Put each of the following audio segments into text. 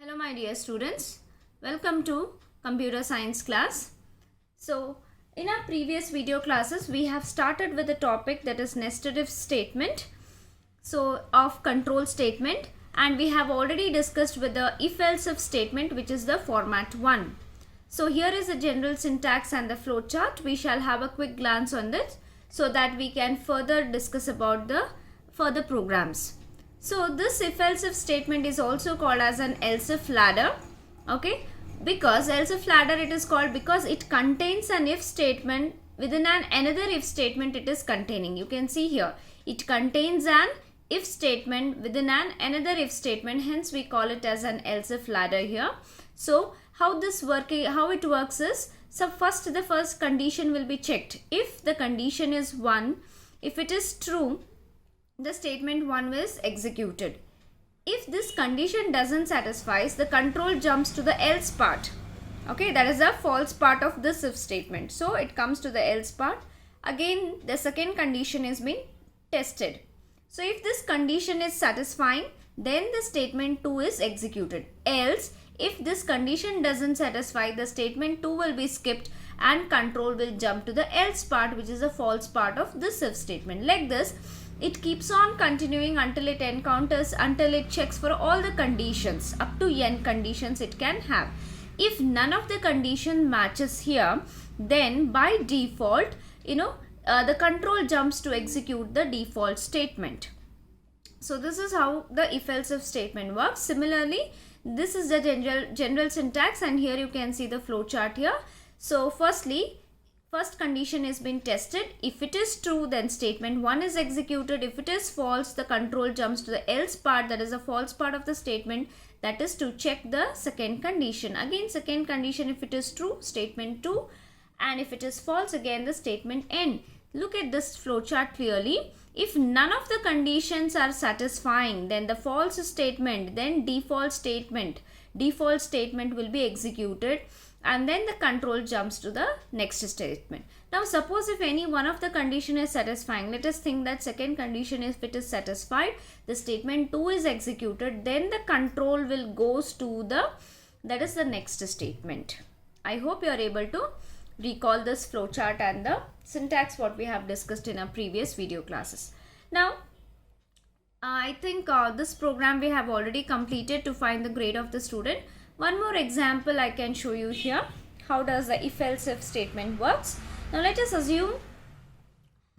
Hello my dear students, welcome to computer science class. So in our previous video classes we have started with the topic that is nested if statement, so of control statement, and we have already discussed with the if else if statement, which is the format 1. So here is the general syntax and the flow chart. We shall have a quick glance on this so that we can further discuss about the further programs. So this if else if statement is also called as an else if ladder, okay, because else if ladder it is called because it contains an if statement within another if statement it is containing. You can see here it contains an if statement within another if statement, hence we call it as an else if ladder here. So how it works is, so first the first condition will be checked. If the condition is 1, if it is true, the statement 1 is executed. If this condition doesn't satisfy, the control jumps to the else part. Okay, that is the false part of this if statement. So it comes to the else part. Again, the second condition is being tested. So if this condition is satisfying, then the statement 2 is executed. Else, if this condition doesn't satisfy, the statement 2 will be skipped and control will jump to the else part, which is the false part of this if statement. Like this, it keeps on continuing until it checks for all the conditions. Up to n conditions it can have. If none of the condition matches here, then by default, the control jumps to execute the default statement. So this is how the if else if statement works. Similarly, this is the general syntax, and here you can see the flow chart here. So first condition is being tested. If it is true, then statement 1 is executed. If it is false, the control jumps to the else part, that is the false part of the statement, that is to check the second condition. Again, second condition, if it is true, statement 2, and if it is false, again the statement n. Look at this flowchart clearly. If none of the conditions are satisfying, then the false statement, then default statement will be executed, and then the control jumps to the next statement. Now suppose if any one of the condition is satisfying, let us think that second condition, if it is satisfied, the statement 2 is executed, then the control will goes to that is the next statement. I hope you are able to recall this flowchart and the syntax what we have discussed in our previous video classes. Now I think this program we have already completed to find the grade of the student. One more example I can show you here. How does the if else if statement works? Now let us assume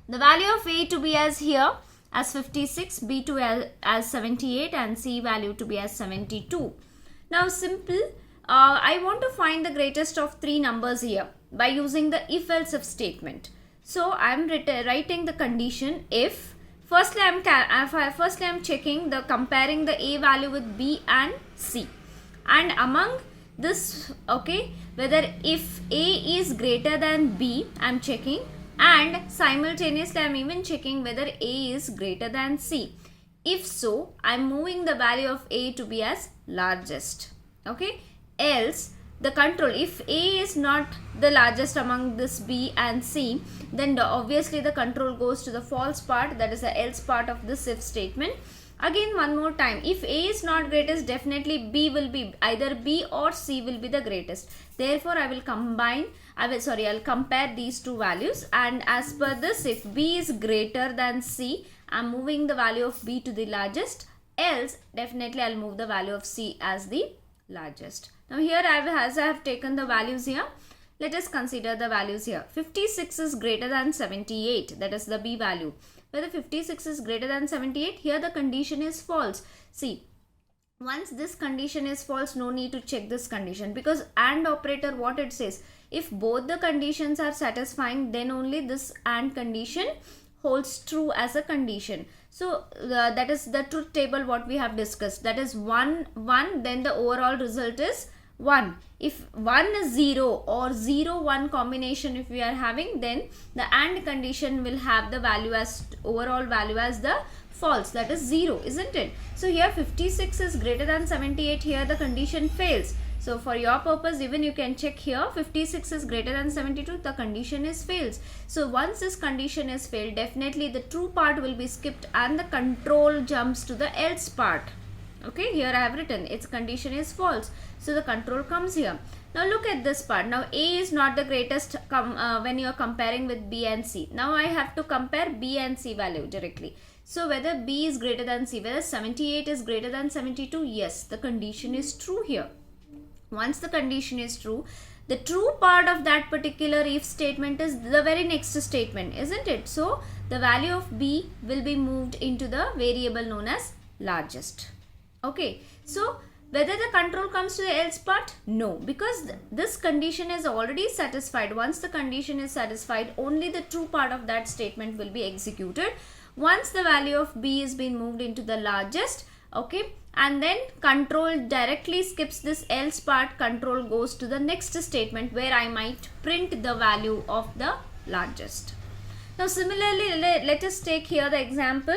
the value of A to be as here as 56, B to as 78, and C value to be as 72. Now simple, I want to find the greatest of three numbers here by using the if else if statement. So I am writing the condition if. Firstly I am checking the comparing the A value with B and C, and among this, okay, whether if A is greater than B I am checking, and simultaneously I am even checking whether A is greater than C. If so, I am moving the value of A to be as largest. Okay, else the control, if A is not the largest among this B and C, then obviously the control goes to the false part, that is the else part of this if statement. Again one more time, if A is not greatest, definitely B will be, either B or C will be the greatest. Therefore I will compare these two values, and as per this, if B is greater than C, I am moving the value of B to the largest, else definitely I will move the value of C as the largest. Now here as I have taken the values here, let us consider the values here. 56 is greater than 78, that is the B value. Whether 56 is greater than 78, here the condition is false. See, once this condition is false, no need to check this condition, because AND operator, what it says, if both the conditions are satisfying, then only this AND condition holds true as a condition. So that is the truth table what we have discussed, that is 1 1, then the overall result is 1. If 1 is 0 or 0 1 combination if we are having, then the AND condition will have the value as overall value as the false, that is 0, isn't it? So here 56 is greater than 78, here the condition fails. So for your purpose, even you can check here, 56 is greater than 72, the condition is fails. So once this condition is failed, definitely the true part will be skipped and the control jumps to the else part. Okay, here I have written its condition is false. So the control comes here. Now look at this part. Now A is not the greatest when you are comparing with B and C. Now I have to compare B and C value directly. So whether B is greater than C, whether 78 is greater than 72, yes, the condition is true here. Once the condition is true, the true part of that particular if statement is the very next statement, isn't it? So the value of B will be moved into the variable known as largest. Okay, so whether the control comes to the else part? No, because this condition is already satisfied. Once the condition is satisfied, only the true part of that statement will be executed. Once the value of B is being moved into the largest, okay, and then control directly skips this else part, control goes to the next statement where I might print the value of the largest. Now similarly, let us take here the example.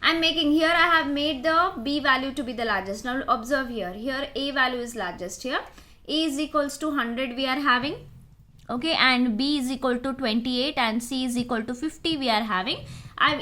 I'm making here, I have made the B value to be the largest. Now observe here, A value is largest here. A is equals to 100 we are having, okay, and B is equal to 28 and C is equal to 50 we are having.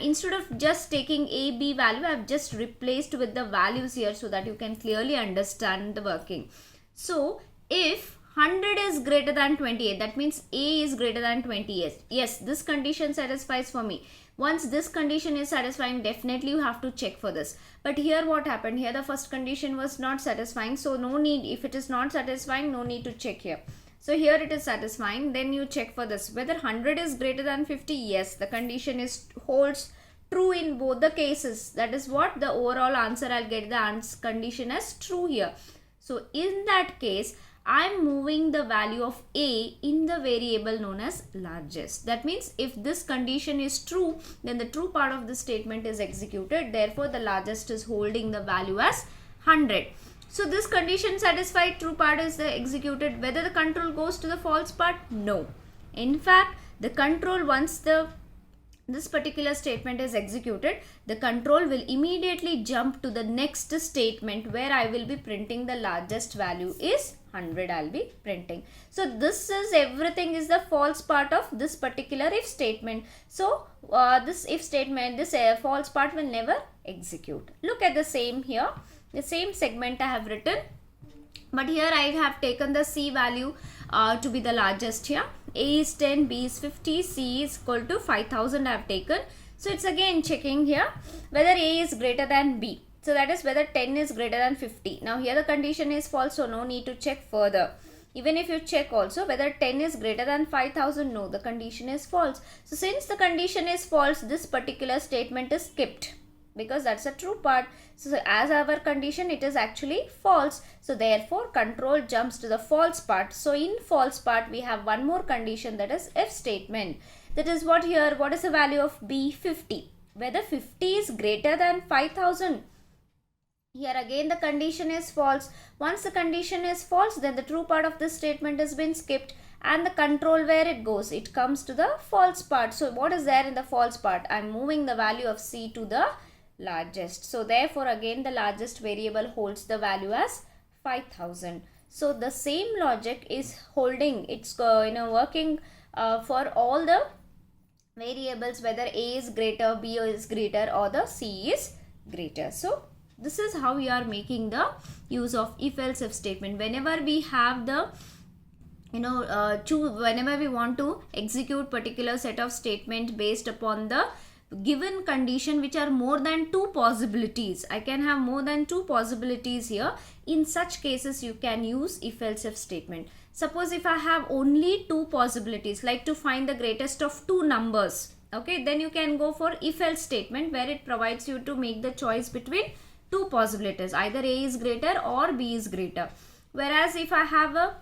Instead of just taking A, B value, I've just replaced with the values here so that you can clearly understand the working. So if 100 is greater than 28, that means A is greater than 28. Yes, this condition satisfies for me. Once this condition is satisfying, definitely you have to check for this. But here what happened? Here the first condition was not satisfying. So no need, if it is not satisfying, no need to check here. So here it is satisfying. Then you check for this. Whether 100 is greater than 50, yes, the condition holds true in both the cases. That is what the overall answer, I'll get the condition as true here. So in that case, I'm moving the value of A in the variable known as largest. That means if this condition is true, then the true part of the statement is executed. Therefore, the largest is holding the value as 100. So this condition satisfied, true part is executed. Whether the control goes to the false part? No. In fact, the control, once this particular statement is executed, the control will immediately jump to the next statement where I will be printing the largest value is 100 I'll be printing. So this is everything is the false part of this particular if statement. So this if statement, this false part will never execute. Look at the same here, the same segment I have written, but here I have taken the C value to be the largest here. A is 10, B is 50, C is equal to 5000 I have taken. So it's again checking here whether A is greater than B. So that is whether 10 is greater than 50. Now here the condition is false, so no need to check further. Even if you check also whether 10 is greater than 5000, no, the condition is false. So since the condition is false, this particular statement is skipped because that's a true part. So as our condition, it is actually false. So therefore control jumps to the false part. So in false part, we have one more condition, that is if statement. That is what here, what is the value of B? 50. Whether 50 is greater than 5000. Here again the condition is false. Once the condition is false, then the true part of this statement has been skipped and the control where it goes, it comes to the false part. So what is there in the false part? I am moving the value of C to the largest. So therefore again the largest variable holds the value as 5000. So the same logic is holding, it's working for all the variables, whether A is greater, B is greater or the C is greater. So this is how we are making the use of if else if statement. Whenever we have the whenever we want to execute particular set of statement based upon the given condition which are more than two possibilities, I can have more than two possibilities here. In such cases you can use if else if statement. Suppose if I have only two possibilities, like to find the greatest of two numbers, okay, then you can go for if else statement where it provides you to make the choice between two possibilities, either A is greater or B is greater. Whereas if I have a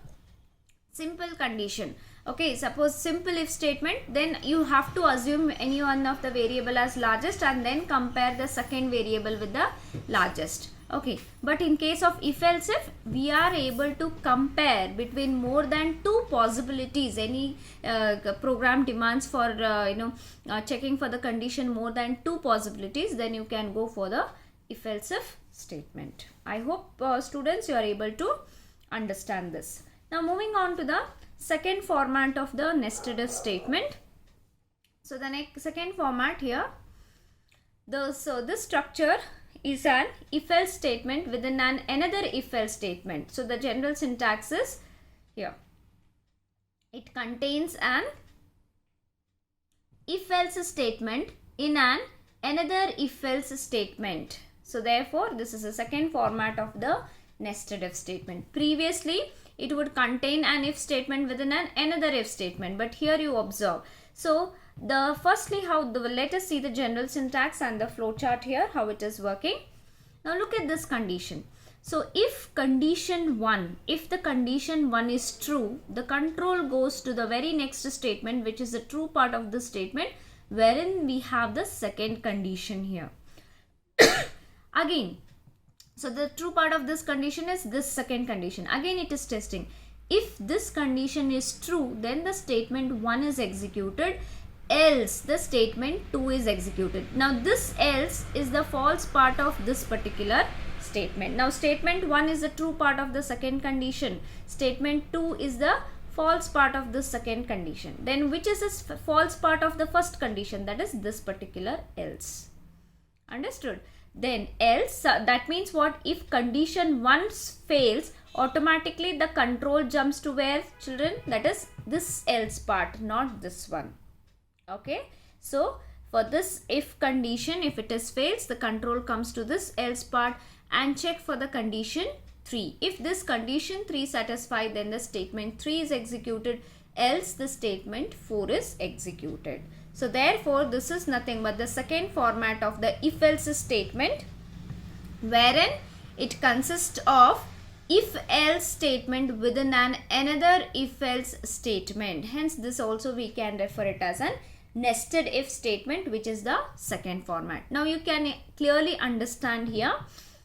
simple condition, okay, suppose simple if statement, then you have to assume any one of the variable as largest and then compare the second variable with the largest. Okay, but in case of if else if, we are able to compare between more than two possibilities. Any program demands for checking for the condition more than two possibilities, then you can go for the if else if statement. I hope students, you are able to understand this. Now moving on to the second format of the nested if statement. So the second format here, so this structure is an if-else statement within another if-else statement. So the general syntax is here. It contains an if-else statement in another if-else statement. So therefore, this is the second format of the nested if statement. Previously, it would contain an if statement within another if statement, but here you observe. So firstly, let us see the general syntax and the flowchart here, how it is working. Now look at this condition. So if the condition 1 is true, the control goes to the very next statement, which is the true part of the statement, wherein we have the second condition here. Again, so the true part of this condition is this second condition. Again, it is testing. If this condition is true, then the statement 1 is executed, else the statement 2 is executed. Now this else is the false part of this particular statement. Now statement 1 is the true part of the second condition. Statement 2 is the false part of the second condition. Then which is this false part of the first condition? That is this particular else. Understood? Then else, that means what? If condition 1 fails, automatically the control jumps to where, children? That is this else part, not this one. Okay. So for this if condition, if it is fails, the control comes to this else part and check for the condition 3. If this condition 3 satisfied, then the statement 3 is executed, else the statement 4 is executed. So therefore, this is nothing but the second format of the if-else statement, wherein it consists of if-else statement within another if-else statement. Hence, this also we can refer it as an nested if statement, which is the second format. Now, you can clearly understand here.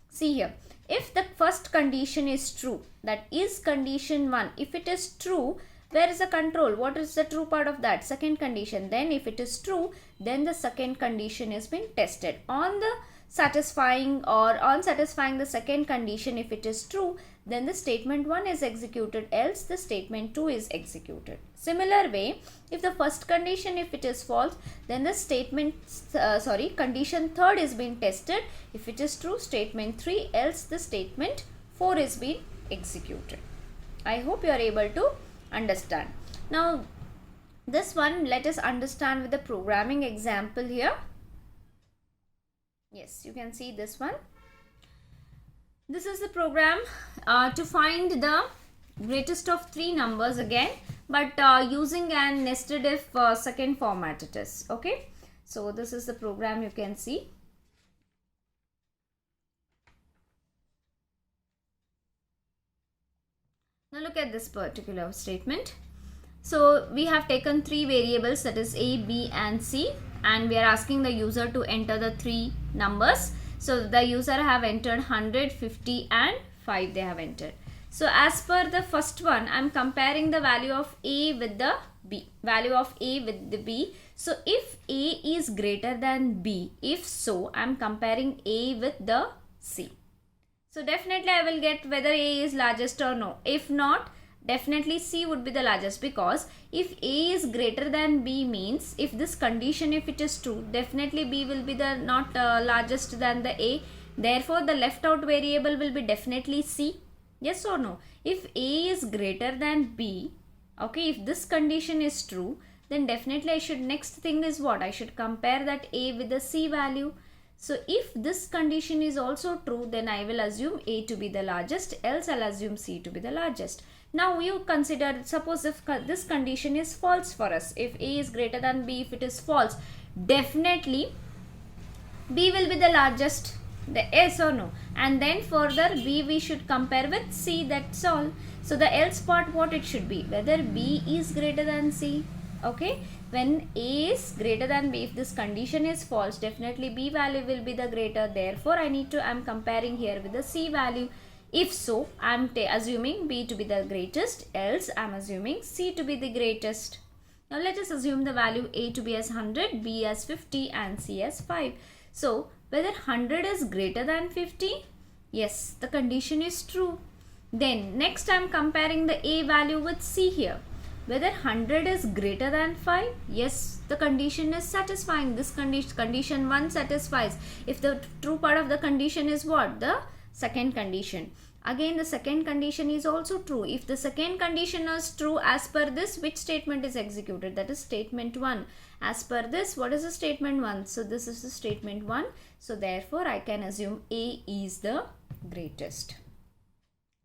See here, if the first condition is true, that is condition 1, if it is true, where is the control? What is the true part of that? Second condition. Then if it is true, then the second condition has been tested. On satisfying the second condition, if it is true, then the statement 1 is executed, else the statement 2 is executed. Similar way, if the first condition, if it is false, then the condition 3 is being tested. If it is true, statement 3, else the statement 4 is being executed. I hope you are able to understand. Now this one, let us understand with the programming example here. Yes, you can see this one. This is the program to find the greatest of 3 numbers again, but using an nested if second format it is. Okay, so this is the program, you can see. Now look at this particular statement. So we have taken 3 variables, that is A, B and C, and we are asking the user to enter the 3 numbers. So the user have entered 100, 50 and 5 they have entered. So as per the first one, I am comparing the value of A with the B. Value of A with the B. So if A is greater than B, if so, I am comparing A with the C. So definitely I will get whether A is largest or no. If not, definitely C would be the largest, because if A is greater than B means, if this condition, if it is true, definitely B will be the not largest than the A. Therefore, the left out variable will be definitely C. Yes or no? If A is greater than B, okay, if this condition is true, then definitely next thing is what? I should compare that A with the C value. So if this condition is also true, then I will assume A to be the largest, else I'll assume C to be the largest. Now you consider, suppose if this condition is false for us, if A is greater than B, if it is false, definitely B will be the largest, yes or no? And then further B we should compare with C, that's all. So the else part, what it should be? Whether B is greater than C. Okay, when A is greater than B, if this condition is false, definitely B value will be the greater. Therefore, I'm comparing here with the C value. If so, I'm assuming B to be the greatest, else I'm assuming C to be the greatest. Now let us assume the value A to be as 100, B as 50 and C as 5. So whether 100 is greater than 50? Yes, the condition is true. Then next I'm comparing the A value with C here. whether 100 is greater than 5. Yes, the condition is satisfying. This condition 1 satisfies. If the true part of the condition is what? The second condition. Again, the second condition is also true. If the second condition is true, as per this, which statement is executed? That is statement 1. As per this, what is the statement 1? So this is the statement 1. So therefore, I can assume A is the greatest.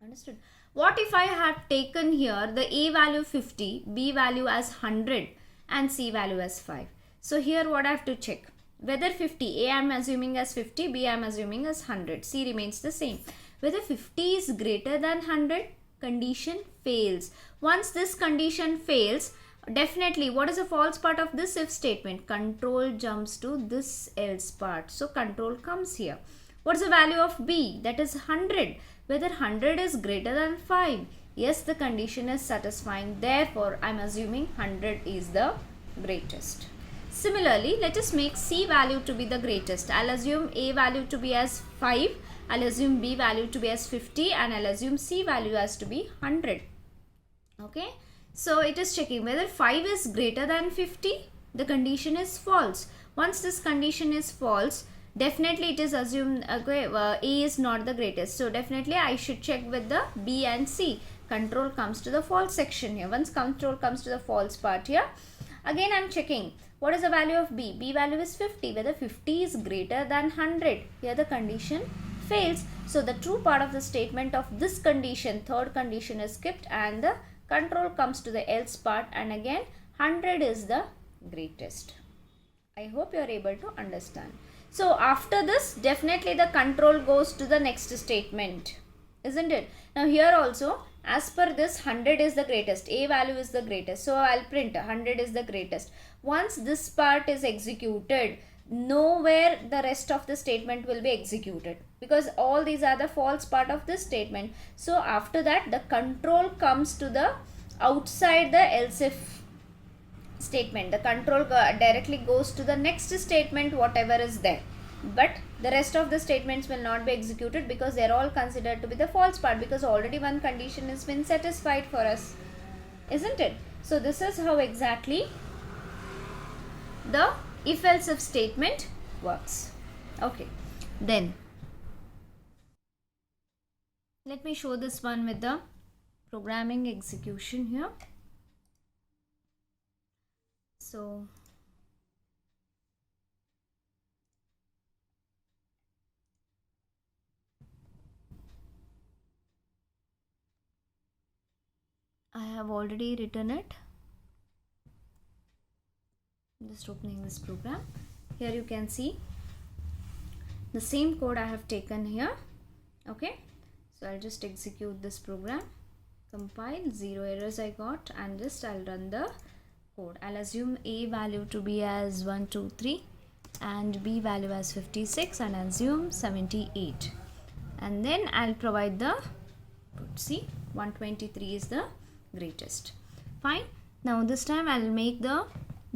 Understood? What if I have taken here the A value 50, B value as 100 and C value as 5? So here what I have to check? Whether 50, A I am assuming as 50, B I am assuming as 100. C remains the same. Whether 50 is greater than 100, condition fails. Once this condition fails, definitely what is the false part of this if statement? Control jumps to this else part. So control comes here. What is the value of B? That is 100. Whether 100 is greater than 5. Yes, the condition is satisfying. Therefore, I am assuming 100 is the greatest. Similarly, let us make C value to be the greatest. I'll assume A value to be as 5. I'll assume B value to be as 50 and I'll assume C value as to be 100. Okay. So it is checking whether 5 is greater than 50. The condition is false. Once this condition is false, definitely it is assumed okay, A is not the greatest. So definitely I should check with the B and C. Control comes to the false section here. Once control comes to the false part here, again I am checking what is the value of B. B value is 50. Whether 50 is greater than 100. Here the condition fails. So the true part of the statement of this condition, third condition, is skipped and the control comes to the else part, and again 100 is the greatest. I hope you are able to understand. So after this, definitely the control goes to the next statement, isn't it? Now here also, as per this, 100 is the greatest. A value is the greatest. So I'll print 100 is the greatest. Once this part is executed, nowhere the rest of the statement will be executed, because all these are the false part of this statement. So after that, the control comes to the outside the else if statement. The control directly goes to the next statement, whatever is there, but the rest of the statements will not be executed because they are all considered to be the false part, because already one condition has been satisfied for us, isn't it? So this is how exactly the if else if statement works. Okay, then let me show this one with the programming execution here. So I have already written it. Just opening this program. Here you can see the same code I have taken here. Okay, so I'll just execute this program, compile, 0 errors I got, and just I'll run the code. I'll assume A value to be as 123 and B value as 56 and assume 78, and then I'll provide the see 123 is the greatest. Fine. Now this time I'll make the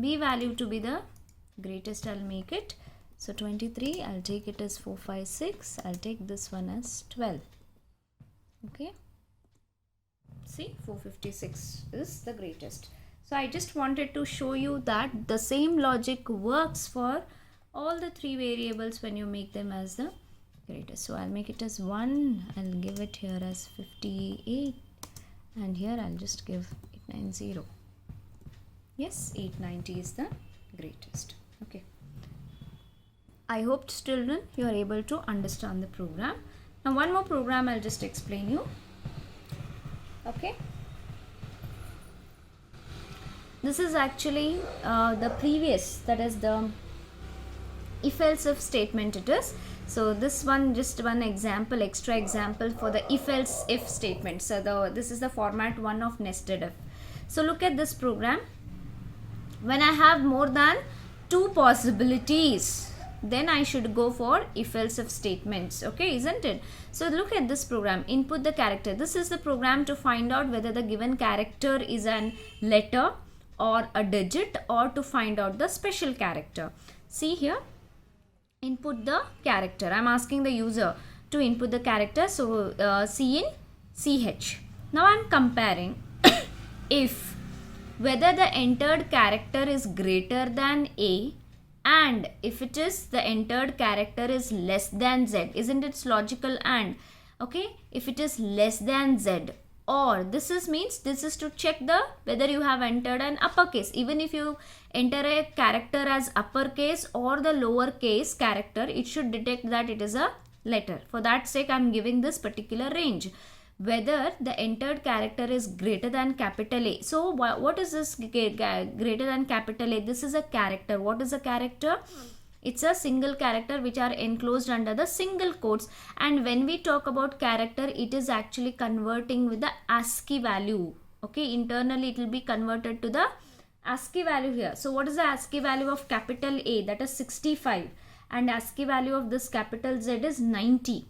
B value to be the greatest. I'll make it so 23. I'll take it as 456. I'll take this one as 12. Okay, see 456 is the greatest. So I just wanted to show you that the same logic works for all the three variables when you make them as the greatest. So I'll make it as 1. I'll give it here as 58, and here I'll just give 890. Yes, 890 is the greatest. Okay, I hope children you are able to understand the program. Now one more program I'll just explain you. Okay, this is actually the previous, that is the if else if statement it is. So this one, just one example, extra example for the if else if statement. So this is the format 1 of nested if. So look at this program. When I have more than 2 possibilities, then I should go for if else if statements. Okay, isn't it? So look at this program. Input the character. This is the program to find out whether the given character is an letter or a digit, or to find out the special character. See here, input the character. I'm asking the user to input the character. So C in CH. Now I'm comparing if whether the entered character is greater than A and if it is the entered character is less than Z. Isn't it logical? And okay, if it is less than Z, or this is means this is to check the whether you have entered an uppercase. Even if you enter a character as uppercase or the lowercase character, it should detect that it is a letter. For that sake, I am giving this particular range, whether the entered character is greater than capital A. So what is this greater than capital A? This is a character. What is a character? It's a single character which are enclosed under the single quotes. And when we talk about character, it is actually converting with the ASCII value. Okay, internally it will be converted to the ASCII value here. So what is the ASCII value of capital A? That is 65. And ASCII value of this capital Z is 90.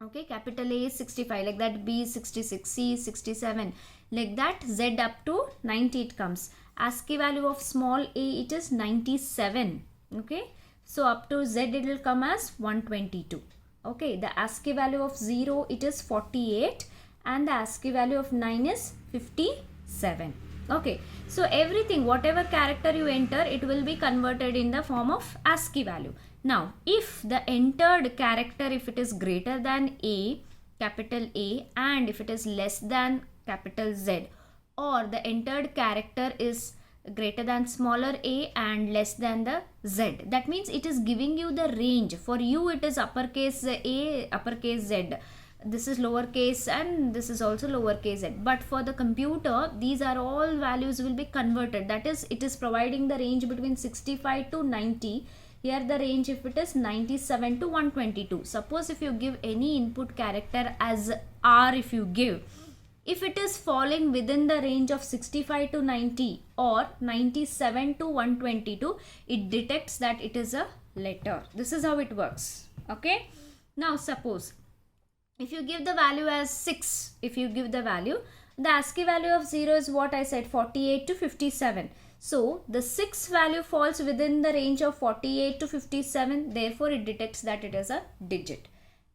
Okay, capital A is 65, like that. B is 66, C is 67, like that. Z up to 90 it comes. ASCII value of small a, it is 97. Okay, so up to Z it will come as 122. Okay, the ASCII value of 0, it is 48, and the ASCII value of 9 is 57. Okay, so everything, whatever character you enter, it will be converted in the form of ASCII value. Now, if the entered character, if it is greater than A, capital A, and if it is less than capital Z, or the entered character is greater than smaller a and less than the Z, that means it is giving you the range. For you it is uppercase A, uppercase Z. This is lowercase and this is also lowercase z. But for the computer, these are all values will be converted. That is, it is providing the range between 65 to 90. Here the range, if it is 97 to 122. Suppose if you give any input character as R, if it is falling within the range of 65 to 90 or 97 to 122, it detects that it is a letter. This is how it works. Okay. Now suppose if you give the value as 6, the ASCII value of 0 is what I said, 48 to 57. So the 6 value falls within the range of 48 to 57. Therefore, it detects that it is a digit.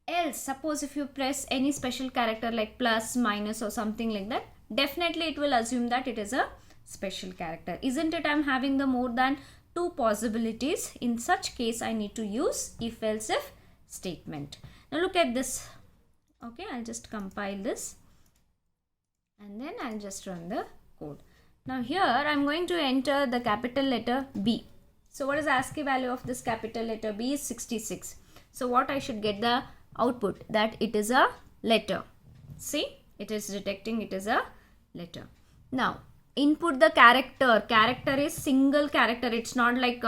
Else, suppose if you press any special character like plus, minus or something like that, definitely it will assume that it is a special character. Isn't it? I am having the more than 2 possibilities. In such case, I need to use if-else if statement. Now look at this. Okay, I'll just compile this and then I'll just run the code. Now here I'm going to enter the capital letter B. So what is the ASCII value of this capital letter B is 66. So what I should get the output, that it is a letter. See, it is detecting it is a letter. Now input the character. Character is single character. It's not like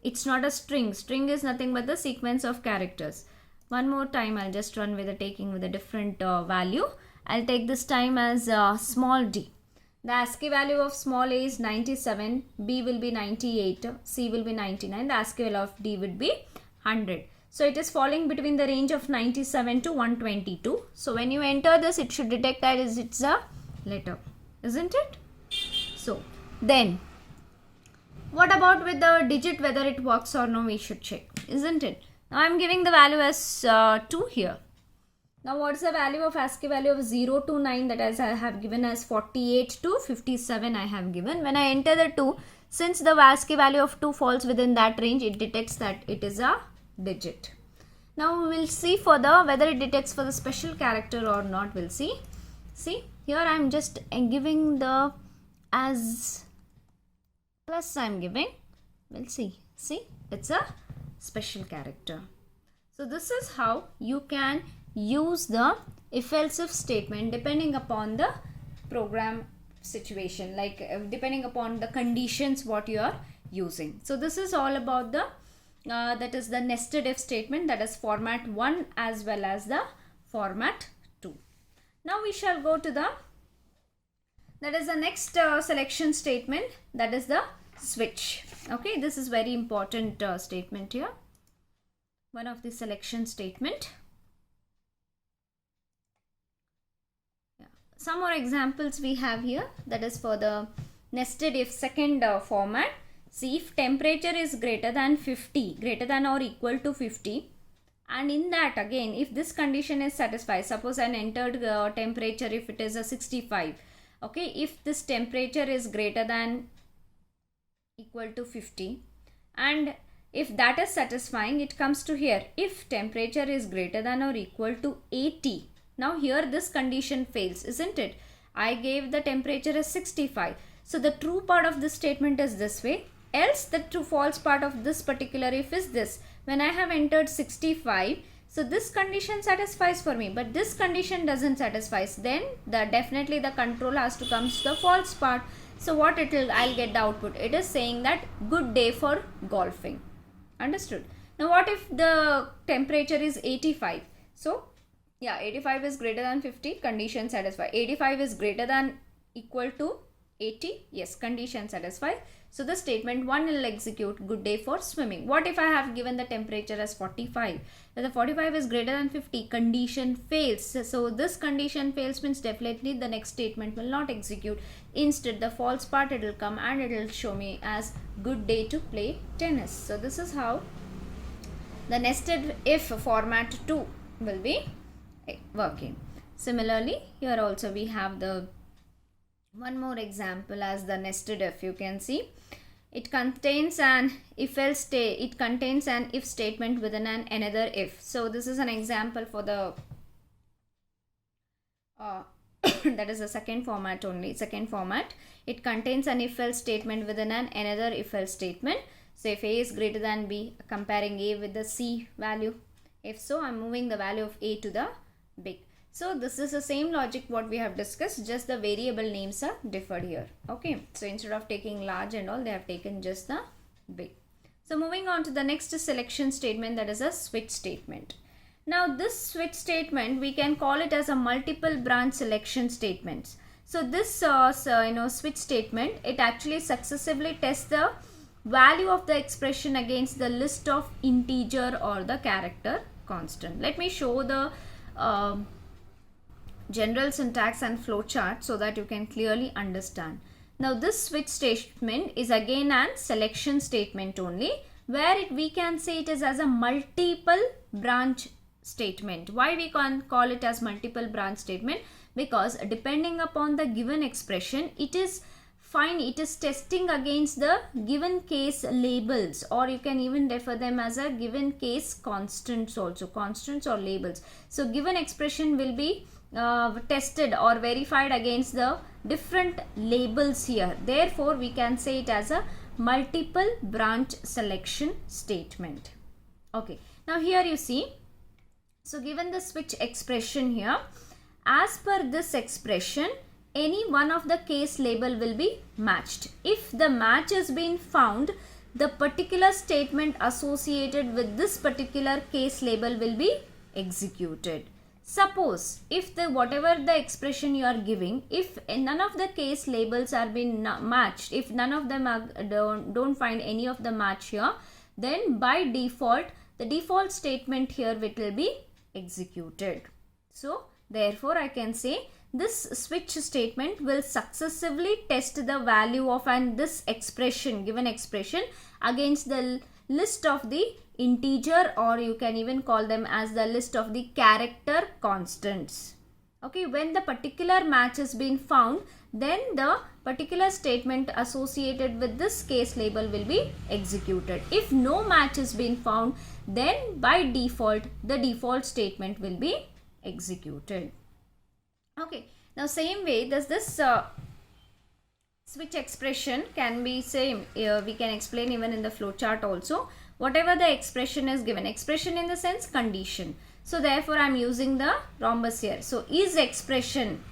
it's not a string. String is nothing but the sequence of characters. One more time I'll just run with taking with a different value. I'll take this time as small d. The ASCII value of small a is 97, B will be 98, C will be 99, the ASCII value of D would be 100. So it is falling between the range of 97 to 122. So when you enter this, it should detect that it's a letter, isn't it? So then, what about with the digit, whether it works or no, we should check, isn't it? Now I am giving the value as 2 here. Now what is the value of ASCII value of 0 to 9, that as I have given as 48 to 57 I have given. When I enter the 2, since the ASCII value of 2 falls within that range, it detects that it is a digit. Now we will see further whether it detects for the special character or not. We'll see. See, here I am just giving the as plus I am giving. We'll see. See, it's a special character. So this is how you can use the if-else if statement depending upon the program situation, like depending upon the conditions what you are using. So this is all about the that is the nested if statement, that is format 1 as well as the format 2. Now we shall go to the next selection statement, that is the switch. Okay, this is very important statement here, one of the selection statement. Some more examples we have here, that is for the nested if second format. See, if temperature is greater than 50, greater than or equal to 50, and in that again if this condition is satisfied, suppose an entered temperature if it is a 65 Okay, if this temperature is greater than equal to 50, and if that is satisfying, it comes to here, if temperature is greater than or equal to 80. Now here this condition fails, isn't it? I gave the temperature as 65. So the true part of this statement is this way, else the true false part of this particular if is this. When I have entered 65, so this condition satisfies for me, but this condition doesn't satisfy, then definitely the control has to come to the false part. So what I'll get the output, it is saying that good day for golfing. Understood? Now what if the temperature is 85? So yeah, 85 is greater than 50, condition satisfy. 85 is greater than equal to 80, yes, condition satisfy. So the statement 1 will execute good day for swimming. What if I have given the temperature as 45? If the 45 is greater than 50, condition fails. So this condition fails means definitely the next statement will not execute. Instead, the false part it will come and it will show me as good day to play tennis. So this is how the nested if format 2 will be working. Similarly, here also we have the one more example as the nested if. You can see it contains an if else it contains an if statement within an another if. So this is an example for the that is the second format only. Second format, it contains an if else statement within an another if else statement. So if A is greater than B, comparing A with the C value. If so, I'm moving the value of A to the big. So this is the same logic what we have discussed, just the variable names are differed here. Okay, so instead of taking large and all, they have taken just the big. So moving on to the next selection statement, that is a switch statement. Now this switch statement, we can call it as a multiple branch selection statements. So this switch statement, it actually successively tests the value of the expression against the list of integer or the character constant. Let me show the general syntax and flowchart so that you can clearly understand. Now this switch statement is again an selection statement only, where we can say it is as a multiple branch statement. Why we can call it as multiple branch statement? Because depending upon the given expression, it is testing against the given case labels, or you can even refer them as a given case constants also, constants or labels. So given expression will be tested or verified against the different labels here. Therefore, we can say it as a multiple branch selection statement. Okay, now here you see, so given the switch expression here, as per this expression, any one of the case label will be matched. If the match has been found, the particular statement associated with this particular case label will be executed. Suppose if the whatever the expression you are giving, if none of the case labels are been matched, if none of them are, don't find any of the match here, then by default the default statement here will be executed. So therefore I can say this switch statement will successively test the value of this expression, given expression, against the list of the integer, or you can even call them as the list of the character constants. Okay, when the particular match has been found, then the particular statement associated with this case label will be executed. If no match has been found, then by default the default statement will be executed. Okay, now same way this switch expression can be same, we can explain even in the flowchart also. Whatever the expression is given, expression in the sense condition. So therefore I am using the rhombus here. So is expression,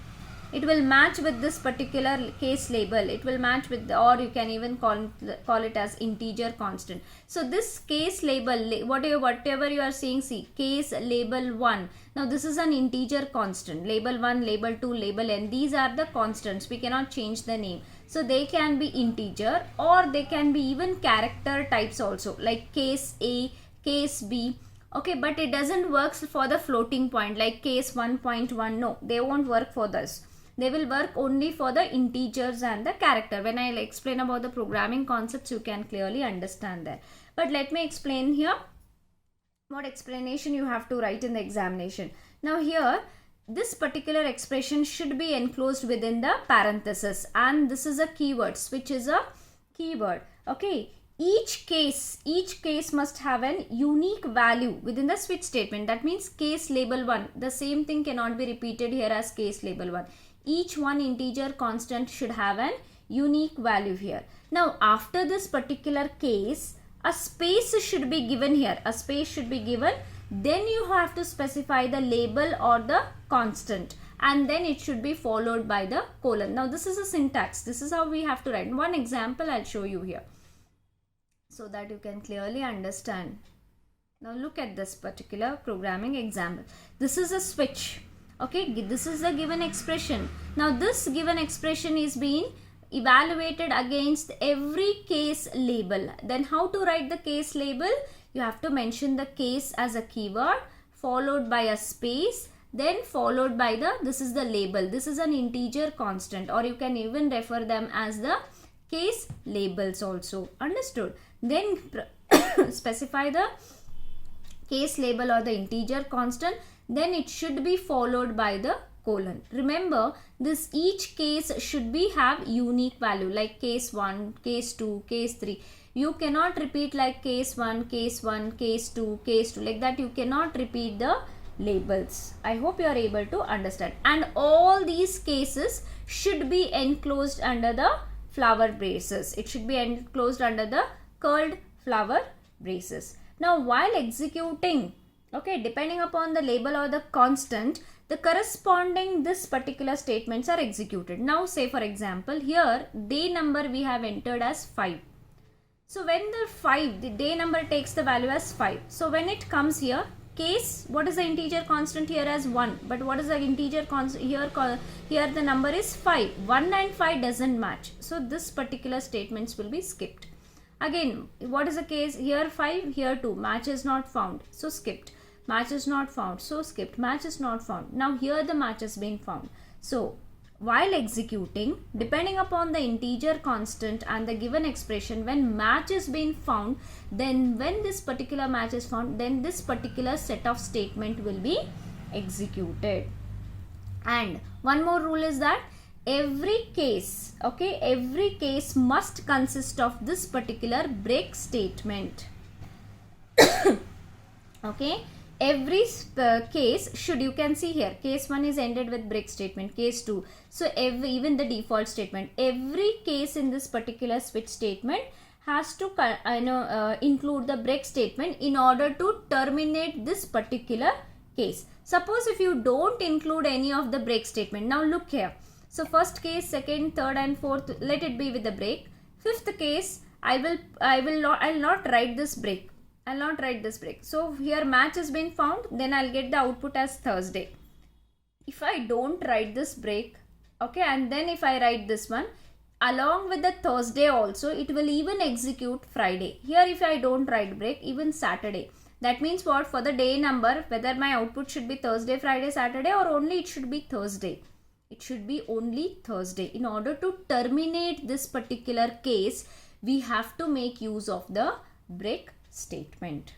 it will match with this particular case label, it will match with the, or you can even call it as integer constant. So this case label, whatever you are seeing, see case label 1. Now this is an integer constant, label 1, label 2, label n, these are the constants, we cannot change the name. So they can be integer or they can be even character types also, like case A, case B. Okay, but it doesn't work for the floating point like case 1.1. No, they won't work for this. They will work only for the integers and the character. When I explain about the programming concepts, you can clearly understand that. But let me explain here what explanation you have to write in the examination. Now here, this particular expression should be enclosed within the parenthesis, and this is a keyword. Switch is a keyword. Okay, each case must have an unique value within the switch statement. That means case label 1, the same thing cannot be repeated here as case label 1. Each one integer constant should have an unique value here. Now after this particular case, a space should be given here. A space should be given. Then you have to specify the label or the constant, and then it should be followed by the colon. Now this is a syntax. This is how we have to write. One example I'll show you here so that you can clearly understand. Now look at this particular programming example. This is a switch. Okay, this is the given expression. Now this given expression is being evaluated against every case label. Then how to write the case label? You have to mention the case as a keyword, followed by a space, then followed by this is the label. This is an integer constant, or you can even refer them as the case labels also. Understood? Then specify the case label or the integer constant, then it should be followed by the colon. Remember, this each case should have unique value, like case 1, case 2, case 3. You cannot repeat like case 1, case 1, case 2, case 2. Like that you cannot repeat the labels. I hope you are able to understand. And all these cases should be enclosed under the flower braces. It should be enclosed under the curled flower braces. Now while executing, okay, depending upon the label or the constant, the corresponding this particular statements are executed. Now say for example, here day number we have entered as 5. So when the day number takes the value as 5. So when it comes here, case, what is the integer constant here as 1? But what is the integer constant here? Here the number is 5. 1 and 5 doesn't match. So this particular statements will be skipped. Again, what is the case? Here 5, here 2. Match is not found. So skipped. Match is not found. So skipped. Match is not found. Now here the match has been found. So while executing, depending upon the integer constant and the given expression, when match is being found, then when this particular match is found, then this particular set of statement will be executed. And one more rule is that every case, okay, every case must consist of this particular break statement. Okay, every case should, you can see here, case 1 is ended with break statement, case 2. So even the default statement, every case in this particular switch statement has to include the break statement in order to terminate this particular case. Suppose if you don't include any of the break statement, now look here. So first case, second, third and fourth, let it be with the break. Fifth case, I'll not write this break. I'll not write this break. So here match has been found, then I'll get the output as Thursday. If I don't write this break, okay, and then if I write this one, along with the Thursday also, it will even execute Friday. Here if I don't write break, even Saturday. That means what? For the day number, whether my output should be Thursday, Friday, Saturday, or only it should be Thursday. It should be only Thursday. In order to terminate this particular case, we have to make use of the break statement.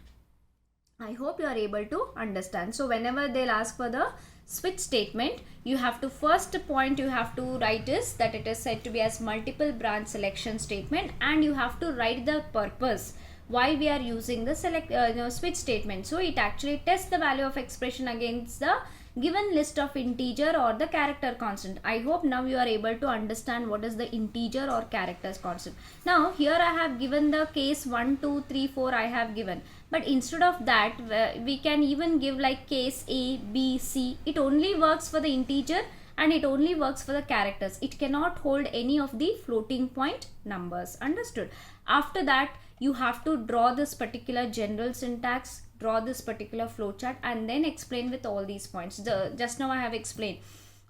I hope you are able to understand. So whenever they'll ask for the switch statement, you have to first point you have to write is that it is said to be as multiple branch selection statement, and you have to write the purpose why we are using the switch statement. So it actually tests the value of expression against the given list of integer or the character constant. I hope now you are able to understand what is the integer or characters constant. Now here I have given the case 1, 2, 3, 4 I have given. But instead of that, we can even give like case A, B, C. It only works for the integer and it only works for the characters. It cannot hold any of the floating point numbers. Understood? After that, you have to draw this particular general syntax, draw this particular flowchart, and then explain with all these points. Just now I have explained,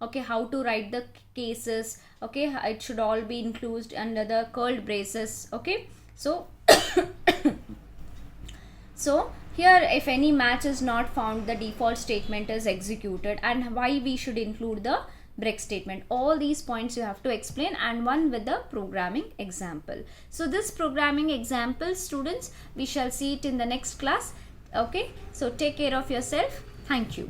okay, how to write the cases. Okay, it should all be included under the curled braces. Okay, so so here if any match is not found, the default statement is executed, and why we should include the break statement. All these points you have to explain, and one with the programming example. So this programming example, students, we shall see it in the next class. Okay, so take care of yourself. Thank you.